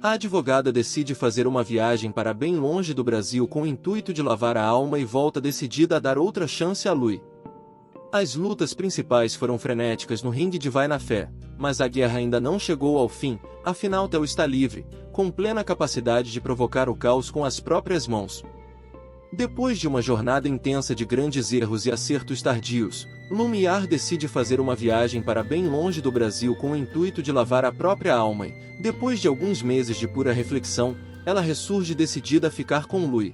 A advogada decide fazer uma viagem para bem longe do Brasil com o intuito de lavar a alma e volta decidida a dar outra chance a Lui. As lutas principais foram frenéticas no ringue de Vai na Fé, mas a guerra ainda não chegou ao fim, afinal Theo está livre, com plena capacidade de provocar o caos com as próprias mãos. Depois de uma jornada intensa de grandes erros e acertos tardios, Lumiar decide fazer uma viagem para bem longe do Brasil com o intuito de lavar a própria alma e, depois de alguns meses de pura reflexão, ela ressurge decidida a ficar com Lui.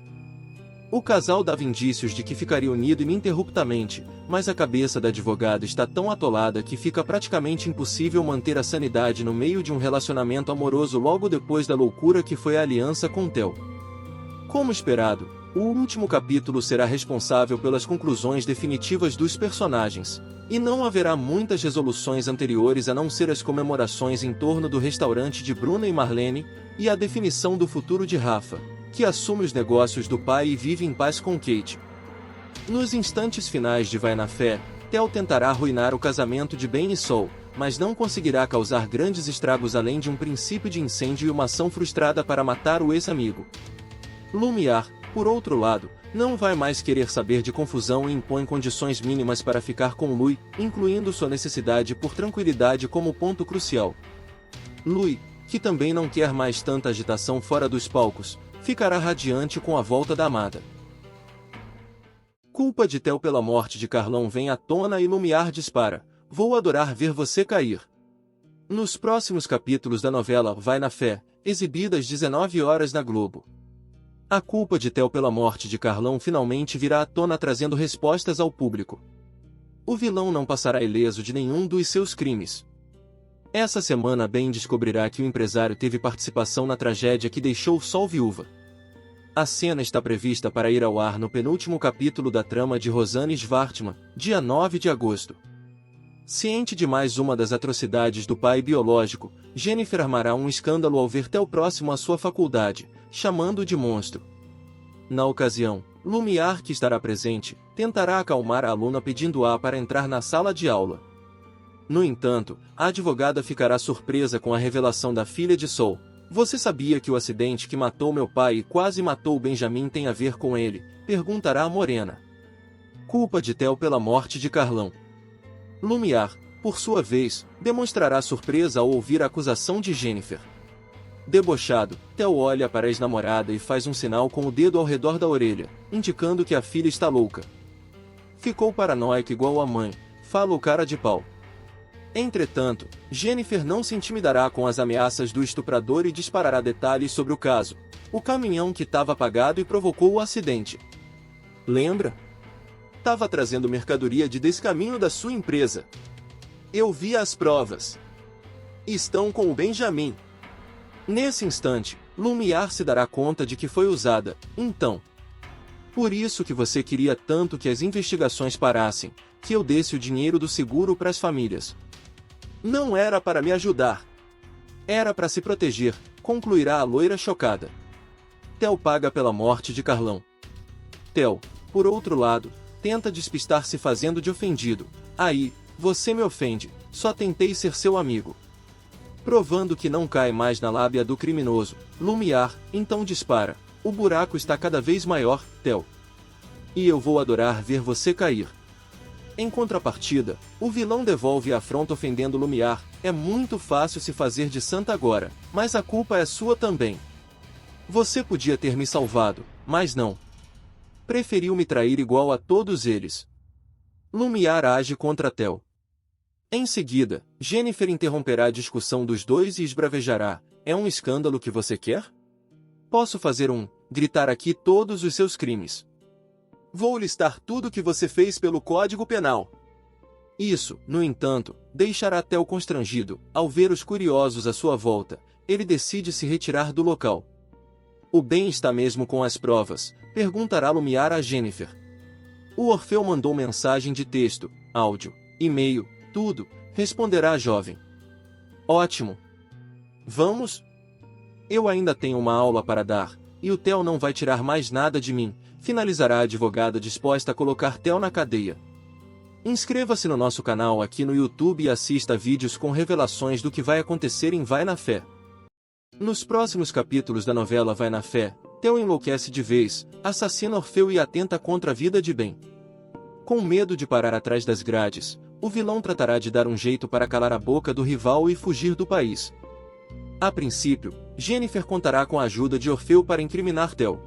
O casal dava indícios de que ficaria unido ininterruptamente, mas a cabeça da advogada está tão atolada que fica praticamente impossível manter a sanidade no meio de um relacionamento amoroso logo depois da loucura que foi a aliança com Theo. Como esperado, o último capítulo será responsável pelas conclusões definitivas dos personagens, e não haverá muitas resoluções anteriores a não ser as comemorações em torno do restaurante de Bruna e Marlene, e a definição do futuro de Rafa, que assume os negócios do pai e vive em paz com Kate. Nos instantes finais de Vai na Fé, Theo tentará arruinar o casamento de Ben e Sol, mas não conseguirá causar grandes estragos além de um princípio de incêndio e uma ação frustrada para matar o ex-amigo. Lumiar, por outro lado, não vai mais querer saber de confusão e impõe condições mínimas para ficar com Lui, incluindo sua necessidade por tranquilidade como ponto crucial. Lui, que também não quer mais tanta agitação fora dos palcos, ficará radiante com a volta da amada. Culpa de Theo pela morte de Carlão vem à tona e Lumiar dispara: "Vou adorar ver você cair." Nos próximos capítulos da novela Vai na Fé, exibida às 19 horas na Globo. A culpa de Theo pela morte de Carlão finalmente virá à tona trazendo respostas ao público. O vilão não passará ileso de nenhum dos seus crimes. Essa semana Ben descobrirá que o empresário teve participação na tragédia que deixou Sol viúva. A cena está prevista para ir ao ar no penúltimo capítulo da trama de Rosanne Schwartzman, dia 9 de agosto. Ciente de mais uma das atrocidades do pai biológico, Jennifer armará um escândalo ao ver Theo próximo à sua faculdade, chamando-o de monstro. Na ocasião, Lumiar, que estará presente, tentará acalmar a aluna pedindo-a para entrar na sala de aula. No entanto, a advogada ficará surpresa com a revelação da filha de Sol. "Você sabia que o acidente que matou meu pai e quase matou Benjamin tem a ver com ele?" perguntará a morena. Culpa de Theo pela morte de Carlão. Lumiar, por sua vez, demonstrará surpresa ao ouvir a acusação de Jennifer. Debochado, Theo olha para a ex-namorada e faz um sinal com o dedo ao redor da orelha, indicando que a filha está louca. "Ficou paranoico igual a mãe", fala o cara de pau. Entretanto, Jennifer não se intimidará com as ameaças do estuprador e disparará detalhes sobre o caso. O caminhão que estava apagado e provocou o acidente. "Lembra? Tava trazendo mercadoria de descaminho da sua empresa. Eu vi as provas. Estão com o Benjamin." Nesse instante, Lumiar se dará conta de que foi usada, então. "Por isso que você queria tanto que as investigações parassem, que eu desse o dinheiro do seguro para as famílias." "Não era para me ajudar. Era para se proteger", concluirá a loira chocada. Theo paga pela morte de Carlão. Theo, por outro lado, tenta despistar-se fazendo de ofendido. "Aí, você me ofende, só tentei ser seu amigo." Provando que não cai mais na lábia do criminoso, Lumiar, então dispara: "O buraco está cada vez maior, Theo. E eu vou adorar ver você cair." Em contrapartida, o vilão devolve a afronta ofendendo Lumiar: "É muito fácil se fazer de santa agora, mas a culpa é sua também. Você podia ter me salvado, mas não. Preferiu me trair igual a todos eles." Lumiar age contra Theo. Em seguida, Jennifer interromperá a discussão dos dois e esbravejará: "É um escândalo que você quer? Posso fazer gritar aqui todos os seus crimes. Vou listar tudo que você fez pelo Código Penal." Isso, no entanto, deixará Theo constrangido. Ao ver os curiosos à sua volta, ele decide se retirar do local. "O Ben está mesmo com as provas?" perguntará Lumiar a Jennifer. "O Orfeu mandou mensagem de texto, áudio, e-mail, tudo", responderá a jovem. "Ótimo. Vamos? Eu ainda tenho uma aula para dar, e o Theo não vai tirar mais nada de mim", finalizará a advogada disposta a colocar Theo na cadeia. Inscreva-se no nosso canal aqui no YouTube e assista vídeos com revelações do que vai acontecer em Vai na Fé. Nos próximos capítulos da novela Vai na Fé, Theo enlouquece de vez, assassina Orfeu e atenta contra a vida de Ben. Com medo de parar atrás das grades, o vilão tratará de dar um jeito para calar a boca do rival e fugir do país. A princípio, Jennifer contará com a ajuda de Orfeu para incriminar Theo.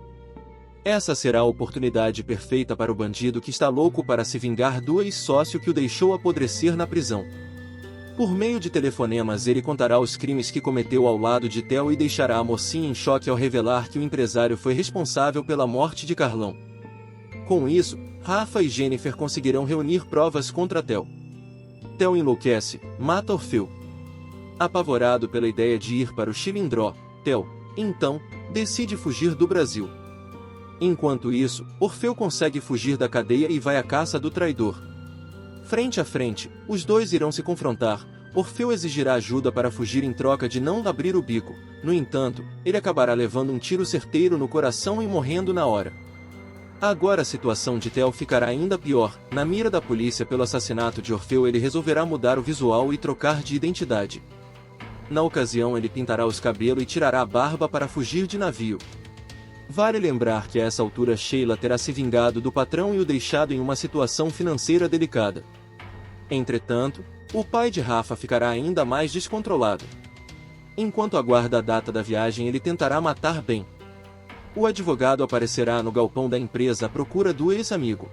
Essa será a oportunidade perfeita para o bandido que está louco para se vingar do ex-sócio que o deixou apodrecer na prisão. Por meio de telefonemas ele contará os crimes que cometeu ao lado de Theo e deixará a mocinha em choque ao revelar que o empresário foi responsável pela morte de Carlão. Com isso, Rafa e Jennifer conseguirão reunir provas contra Theo. Theo enlouquece, mata Orfeu. Apavorado pela ideia de ir para o Chilindró, Theo, então, decide fugir do Brasil. Enquanto isso, Orfeu consegue fugir da cadeia e vai à caça do traidor. Frente a frente, os dois irão se confrontar. Orfeu exigirá ajuda para fugir em troca de não abrir o bico. No entanto, ele acabará levando um tiro certeiro no coração e morrendo na hora. Agora a situação de Theo ficará ainda pior. Na mira da polícia pelo assassinato de Orfeu, ele resolverá mudar o visual e trocar de identidade. Na ocasião ele pintará os cabelos e tirará a barba para fugir de navio. Vale lembrar que a essa altura Sheila terá se vingado do patrão e o deixado em uma situação financeira delicada. Entretanto, o pai de Rafa ficará ainda mais descontrolado. Enquanto aguarda a data da viagem, ele tentará matar Ben. O advogado aparecerá no galpão da empresa à procura do ex-amigo.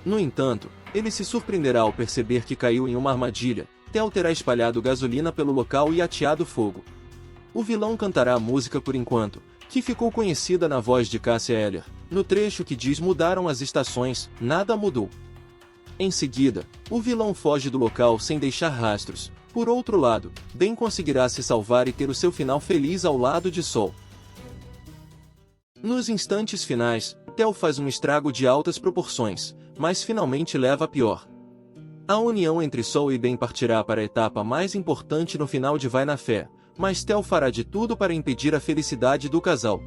No entanto, ele se surpreenderá ao perceber que caiu em uma armadilha. Theo terá espalhado gasolina pelo local e ateado fogo. O vilão cantará a música Por Enquanto, que ficou conhecida na voz de Cássia Eller, no trecho que diz mudaram as estações, nada mudou. Em seguida, o vilão foge do local sem deixar rastros. Por outro lado, Ben conseguirá se salvar e ter o seu final feliz ao lado de Sol. Nos instantes finais, Theo faz um estrago de altas proporções, mas finalmente leva a pior. A união entre Sol e Ben partirá para a etapa mais importante no final de Vai na Fé, mas Theo fará de tudo para impedir a felicidade do casal.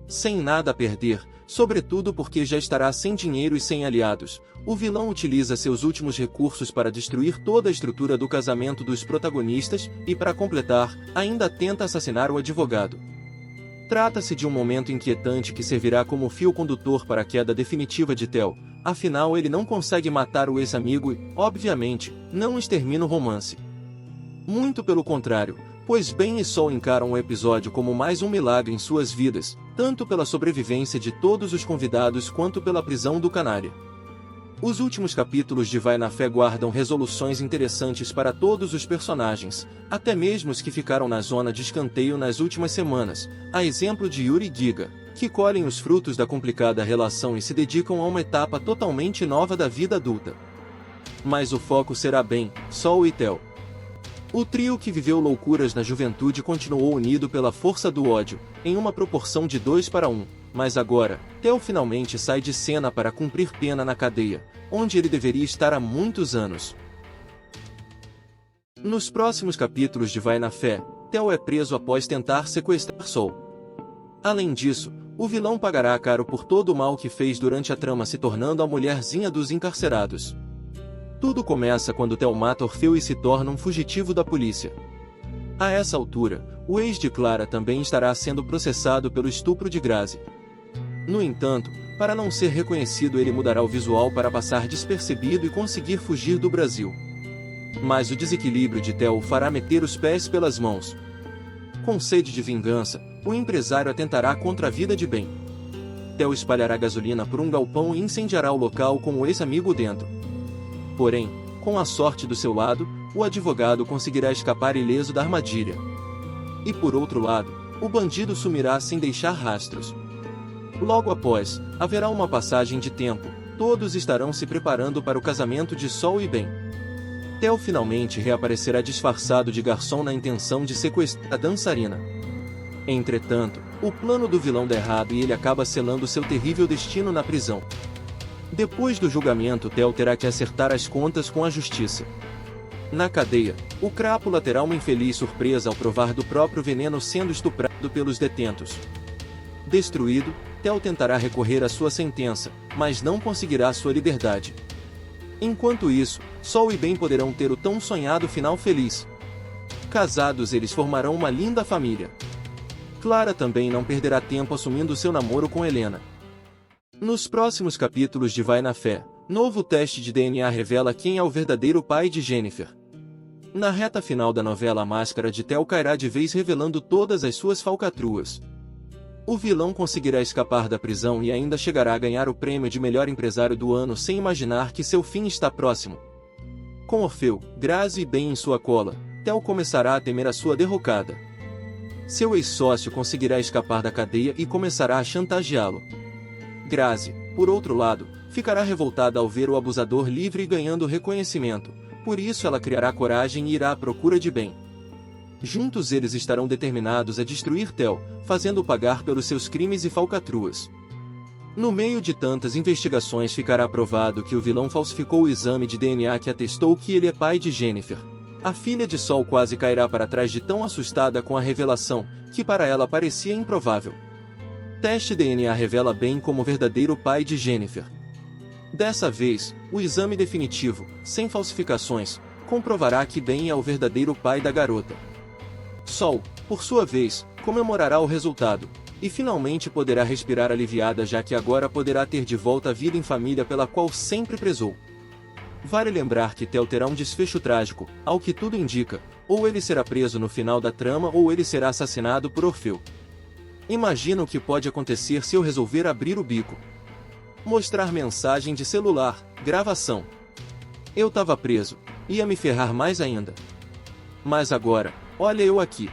Sem nada a perder, sobretudo porque já estará sem dinheiro e sem aliados, o vilão utiliza seus últimos recursos para destruir toda a estrutura do casamento dos protagonistas e, para completar, ainda tenta assassinar o advogado. Trata-se de um momento inquietante que servirá como fio condutor para a queda definitiva de Theo, afinal ele não consegue matar o ex-amigo e, obviamente, não extermina o romance. Muito pelo contrário, pois Ben e Sol encaram o episódio como mais um milagre em suas vidas, tanto pela sobrevivência de todos os convidados quanto pela prisão do Canária. Os últimos capítulos de Vai na Fé guardam resoluções interessantes para todos os personagens, até mesmo os que ficaram na zona de escanteio nas últimas semanas, a exemplo de Yuri e Giga, que colhem os frutos da complicada relação e se dedicam a uma etapa totalmente nova da vida adulta. Mas o foco será Ben, Sol e Theo. O trio que viveu loucuras na juventude continuou unido pela força do ódio, em uma proporção de 2:1, mas agora, Theo finalmente sai de cena para cumprir pena na cadeia, onde ele deveria estar há muitos anos. Nos próximos capítulos de Vai na Fé, Theo é preso após tentar sequestrar Sol. Além disso, o vilão pagará caro por todo o mal que fez durante a trama, se tornando a mulherzinha dos encarcerados. Tudo começa quando Theo mata Orfeu e se torna um fugitivo da polícia. A essa altura, o ex de Clara também estará sendo processado pelo estupro de Grazi. No entanto, para não ser reconhecido, ele mudará o visual para passar despercebido e conseguir fugir do Brasil. Mas o desequilíbrio de Theo o fará meter os pés pelas mãos. Com sede de vingança, o empresário atentará contra a vida de Ben. Theo espalhará gasolina por um galpão e incendiará o local com o ex-amigo dentro. Porém, com a sorte do seu lado, o advogado conseguirá escapar ileso da armadilha. E por outro lado, o bandido sumirá sem deixar rastros. Logo após, haverá uma passagem de tempo, todos estarão se preparando para o casamento de Sol e Ben. Theo finalmente reaparecerá disfarçado de garçom na intenção de sequestrar a dançarina. Entretanto, o plano do vilão dá errado e ele acaba selando seu terrível destino na prisão. Depois do julgamento, Theo terá que acertar as contas com a justiça. Na cadeia, o crápula terá uma infeliz surpresa ao provar do próprio veneno sendo estuprado pelos detentos. Destruído, Theo tentará recorrer à sua sentença, mas não conseguirá sua liberdade. Enquanto isso, Sol e Ben poderão ter o tão sonhado final feliz. Casados, eles formarão uma linda família. Clara também não perderá tempo assumindo seu namoro com Helena. Nos próximos capítulos de Vai na Fé, novo teste de DNA revela quem é o verdadeiro pai de Jennifer. Na reta final da novela, a máscara de Theo cairá de vez, revelando todas as suas falcatruas. O vilão conseguirá escapar da prisão e ainda chegará a ganhar o prêmio de melhor empresário do ano sem imaginar que seu fim está próximo. Com Orfeu, Grazi e Ben em sua cola, Theo começará a temer a sua derrocada. Seu ex-sócio conseguirá escapar da cadeia e começará a chantageá-lo. Grazi, por outro lado, ficará revoltada ao ver o abusador livre e ganhando reconhecimento, por isso ela criará coragem e irá à procura de Ben. Juntos eles estarão determinados a destruir Theo, fazendo-o pagar pelos seus crimes e falcatruas. No meio de tantas investigações ficará provado que o vilão falsificou o exame de DNA que atestou que ele é pai de Jennifer. A filha de Sol quase cairá para trás de tão assustada com a revelação, que para ela parecia improvável. Teste DNA revela Ben como verdadeiro pai de Jennifer. Dessa vez, o exame definitivo, sem falsificações, comprovará que Ben é o verdadeiro pai da garota. Sol, por sua vez, comemorará o resultado, e finalmente poderá respirar aliviada, já que agora poderá ter de volta a vida em família pela qual sempre prezou. Vale lembrar que Theo terá um desfecho trágico, ao que tudo indica, ou ele será preso no final da trama ou ele será assassinado por Orfeu. Imagina o que pode acontecer se eu resolver abrir o bico. Mostrar mensagem de celular, gravação. Eu tava preso, ia me ferrar mais ainda. Mas agora, olha eu aqui.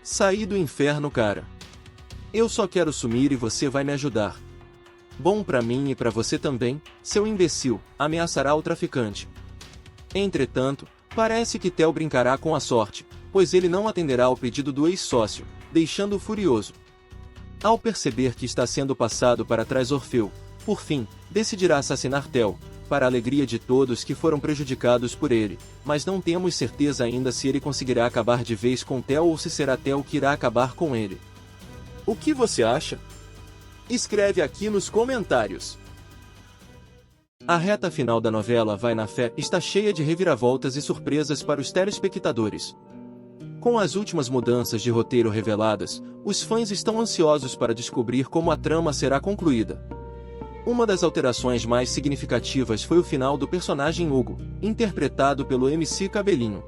Saí do inferno, cara. Eu só quero sumir e você vai me ajudar. Bom pra mim e pra você também, seu imbecil, ameaçará o traficante. Entretanto, parece que Theo brincará com a sorte, pois ele não atenderá ao pedido do ex-sócio, deixando-o furioso. Ao perceber que está sendo passado para trás, Orfeu, por fim, decidirá assassinar Theo, para a alegria de todos que foram prejudicados por ele, mas não temos certeza ainda se ele conseguirá acabar de vez com Theo ou se será Theo que irá acabar com ele. O que você acha? Escreve aqui nos comentários. A reta final da novela Vai na Fé está cheia de reviravoltas e surpresas para os telespectadores. Com as últimas mudanças de roteiro reveladas, os fãs estão ansiosos para descobrir como a trama será concluída. Uma das alterações mais significativas foi o final do personagem Hugo, interpretado pelo MC Cabelinho.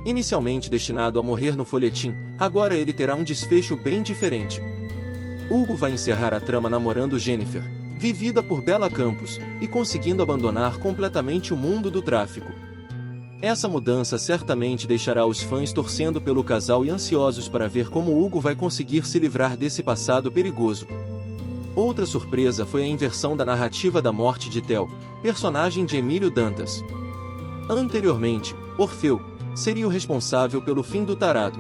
Inicialmente destinado a morrer no folhetim, agora ele terá um desfecho bem diferente. Hugo vai encerrar a trama namorando Jennifer, vivida por Bela Campos, e conseguindo abandonar completamente o mundo do tráfico. Essa mudança certamente deixará os fãs torcendo pelo casal e ansiosos para ver como Hugo vai conseguir se livrar desse passado perigoso. Outra surpresa foi a inversão da narrativa da morte de Theo, personagem de Emílio Dantas. Anteriormente, Orfeu seria o responsável pelo fim do tarado.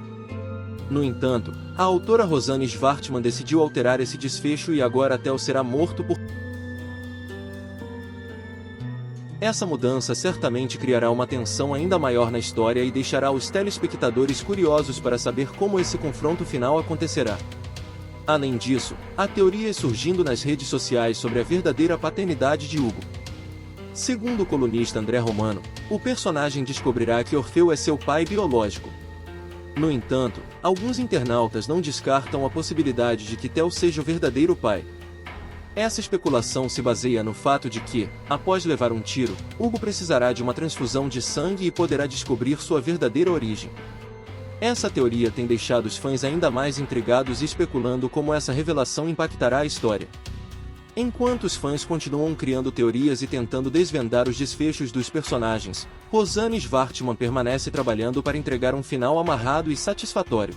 No entanto, a autora Rosane Schwartzman decidiu alterar esse desfecho e agora Theo será morto por... Essa mudança certamente criará uma tensão ainda maior na história e deixará os telespectadores curiosos para saber como esse confronto final acontecerá. Além disso, há teorias surgindo nas redes sociais sobre a verdadeira paternidade de Hugo. Segundo o colunista André Romano, o personagem descobrirá que Orfeu é seu pai biológico. No entanto, alguns internautas não descartam a possibilidade de que Theo seja o verdadeiro pai. Essa especulação se baseia no fato de que, após levar um tiro, Hugo precisará de uma transfusão de sangue e poderá descobrir sua verdadeira origem. Essa teoria tem deixado os fãs ainda mais intrigados e especulando como essa revelação impactará a história. Enquanto os fãs continuam criando teorias e tentando desvendar os desfechos dos personagens, Rosane Schwartzman permanece trabalhando para entregar um final amarrado e satisfatório.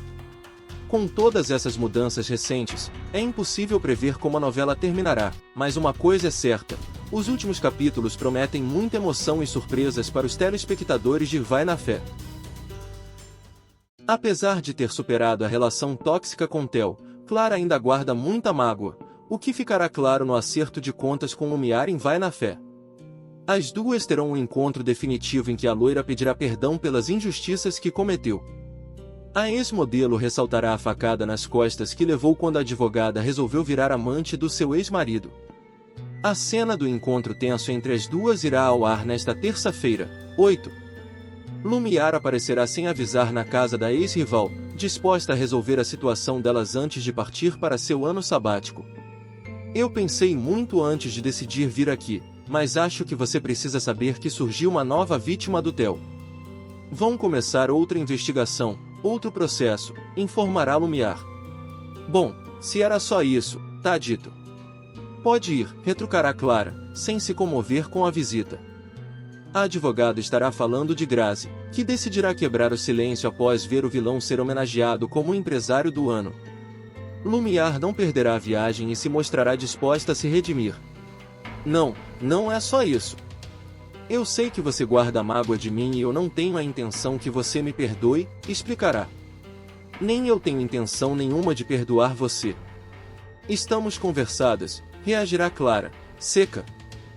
Com todas essas mudanças recentes, é impossível prever como a novela terminará, mas uma coisa é certa: os últimos capítulos prometem muita emoção e surpresas para os telespectadores de Vai na Fé. Apesar de ter superado a relação tóxica com Theo, Clara ainda guarda muita mágoa, o que ficará claro no acerto de contas com Lumiar em Vai na Fé. As duas terão um encontro definitivo em que a loira pedirá perdão pelas injustiças que cometeu. A ex-modelo ressaltará a facada nas costas que levou quando a advogada resolveu virar amante do seu ex-marido. A cena do encontro tenso entre as duas irá ao ar nesta terça-feira, 8 Lumiar aparecerá sem avisar na casa da ex-rival, disposta a resolver a situação delas antes de partir para seu ano sabático. Eu pensei muito antes de decidir vir aqui, mas acho que você precisa saber que surgiu uma nova vítima do Theo. Vão começar outra investigação, outro processo, informará Lumiar. Bom, se era só isso, tá dito. Pode ir, retrucará Clara, sem se comover com a visita. A advogada estará falando de Grazi, que decidirá quebrar o silêncio após ver o vilão ser homenageado como o empresário do ano. Lumiar não perderá a viagem e se mostrará disposta a se redimir. Não, não é só isso. Eu sei que você guarda mágoa de mim e eu não tenho a intenção que você me perdoe, explicará. Nem eu tenho intenção nenhuma de perdoar você. Estamos conversadas, reagirá Clara, seca.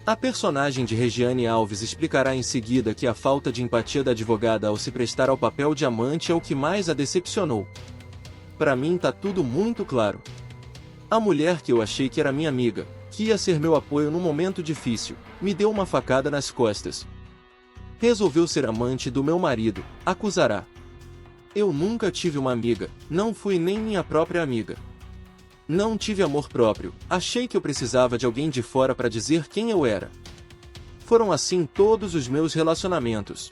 A personagem de Regiane Alves explicará em seguida que a falta de empatia da advogada ao se prestar ao papel de amante é o que mais a decepcionou. Pra mim tá tudo muito claro. A mulher que eu achei que era minha amiga, que ia ser meu apoio num momento difícil, me deu uma facada nas costas. Resolveu ser amante do meu marido, acusará. Eu nunca tive uma amiga, não fui nem minha própria amiga. Não tive amor próprio, achei que eu precisava de alguém de fora para dizer quem eu era. Foram assim todos os meus relacionamentos.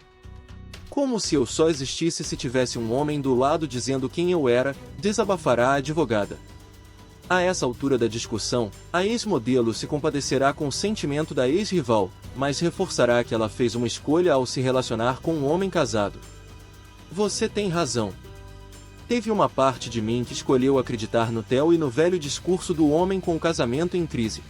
Como se eu só existisse se tivesse um homem do lado dizendo quem eu era, desabafará a advogada. A essa altura da discussão, a ex-modelo se compadecerá com o sentimento da ex-rival, mas reforçará que ela fez uma escolha ao se relacionar com um homem casado. Você tem razão. Teve uma parte de mim que escolheu acreditar no Theo e no velho discurso do homem com o casamento em crise.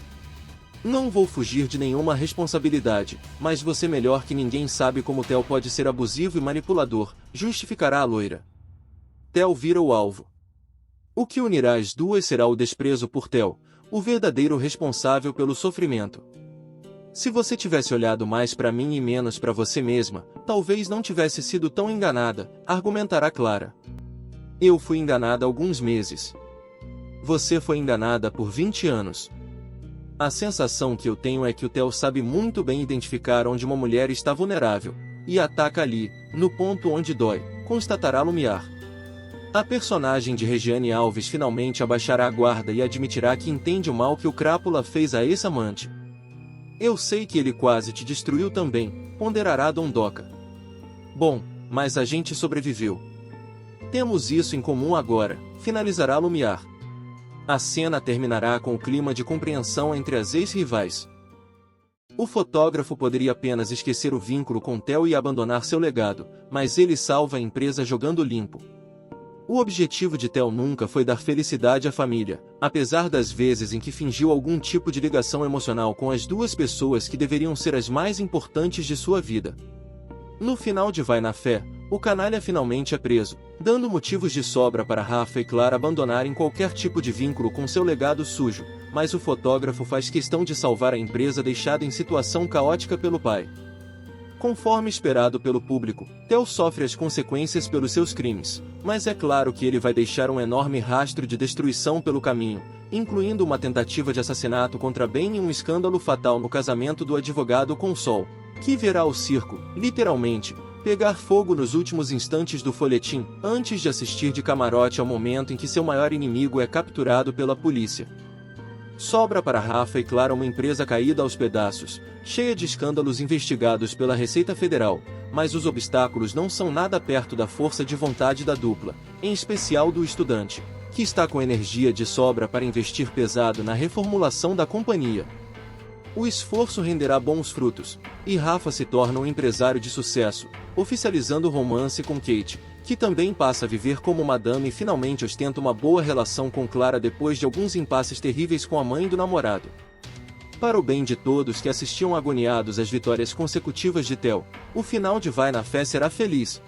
Não vou fugir de nenhuma responsabilidade, mas você melhor que ninguém sabe como Theo pode ser abusivo e manipulador, justificará a loira. Theo vira o alvo. O que unirá as duas será o desprezo por Theo, o verdadeiro responsável pelo sofrimento. Se você tivesse olhado mais para mim e menos para você mesma, talvez não tivesse sido tão enganada, argumentará Clara. Eu fui enganada há alguns meses. Você foi enganada por 20 anos. A sensação que eu tenho é que o Theo sabe muito bem identificar onde uma mulher está vulnerável, e ataca ali, no ponto onde dói, constatará Lumiar. A personagem de Regiane Alves finalmente abaixará a guarda e admitirá que entende o mal que o Crápula fez a esse amante. Eu sei que ele quase te destruiu também, ponderará Dondoca. Bom, mas a gente sobreviveu. Temos isso em comum agora, finalizará Lumiar. A cena terminará com o clima de compreensão entre as ex-rivais. O fotógrafo poderia apenas esquecer o vínculo com Theo e abandonar seu legado, mas ele salva a empresa jogando limpo. O objetivo de Theo nunca foi dar felicidade à família, apesar das vezes em que fingiu algum tipo de ligação emocional com as duas pessoas que deveriam ser as mais importantes de sua vida. No final de Vai na Fé, o canalha finalmente é preso, dando motivos de sobra para Rafa e Clara abandonarem qualquer tipo de vínculo com seu legado sujo, mas o fotógrafo faz questão de salvar a empresa deixada em situação caótica pelo pai. Conforme esperado pelo público, Theo sofre as consequências pelos seus crimes, mas é claro que ele vai deixar um enorme rastro de destruição pelo caminho, incluindo uma tentativa de assassinato contra Ben e um escândalo fatal no casamento do advogado com Sol, que verá o circo, literalmente, pegar fogo nos últimos instantes do folhetim, antes de assistir de camarote ao momento em que seu maior inimigo é capturado pela polícia. Sobra para Rafa e Clara uma empresa caída aos pedaços, cheia de escândalos investigados pela Receita Federal, mas os obstáculos não são nada perto da força de vontade da dupla, em especial do estudante, que está com energia de sobra para investir pesado na reformulação da companhia. O esforço renderá bons frutos, e Rafa se torna um empresário de sucesso, oficializando o romance com Kate, que também passa a viver como madame e finalmente ostenta uma boa relação com Clara depois de alguns impasses terríveis com a mãe do namorado. Para o bem de todos que assistiam agoniados às vitórias consecutivas de Theo, o final de Vai na Fé será feliz,